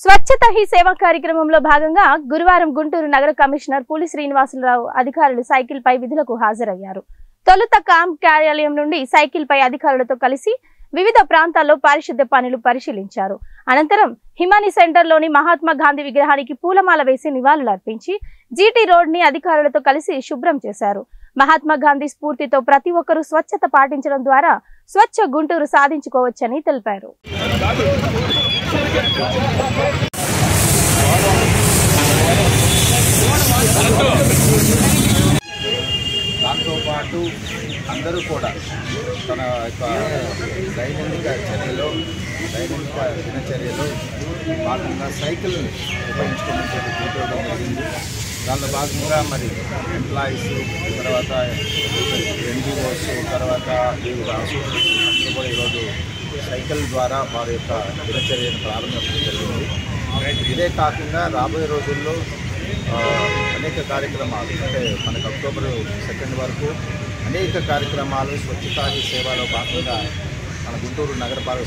స్వచ్ఛత హీ సేవ కార్యక్రమంలో భాగంగా గురువారం గుంటూరు నగర కమిషనర్ పులి శ్రీనివాసరావు అధికారులు సైకిల్ పై విధులకు హాజరయ్యారు. తొలుత క్యాంప్ కార్యాలయం నుండి సైకిల్ పై అధికారులతో కలిసి వివిధ ప్రాంతాల్లో పారిశుద్ధ్య పనులు పరిశీలించారు. అనంతరం హిమాని సెంటర్లోని మహాత్మా గాంధీ విగ్రహానికి పూలమాల వేసి నివాళులర్పించి జీటీ రోడ్ ని అధికారులతో కలిసి శుభ్రం చేశారు. మహాత్మా గాంధీ స్ఫూర్తితో ప్రతి ఒక్కరూ స్వచ్ఛత పాటించడం ద్వారా స్వచ్ఛ గుంటూరు సాధించుకోవచ్చని తెలిపారు. దాంతో పాటు అందరూ కూడా తన యొక్క దైనందిక దినచర్యలో భాగంగా సైకిల్ ఉపయోగించుకోవడం జరిగింది. దాంట్లో భాగంగా మరి ఎంప్లాయీస్, తర్వాత ఎన్జిఓస్, తర్వాత వివిధ అసోసియేషన్స్ కూడా ఈరోజు సైకిల్ ద్వారా వారి యొక్క దినచర్యను ప్రారంభించడం జరిగింది. ఇదే కాకుండా రాబోయే రోజుల్లో అనేక కార్యక్రమాలు, అంటే మనకు అక్టోబర్ 2 వరకు అనేక కార్యక్రమాలు స్వచ్ఛతా హీ సేవలో భాగంగా మన గుంటూరు నగరపాలక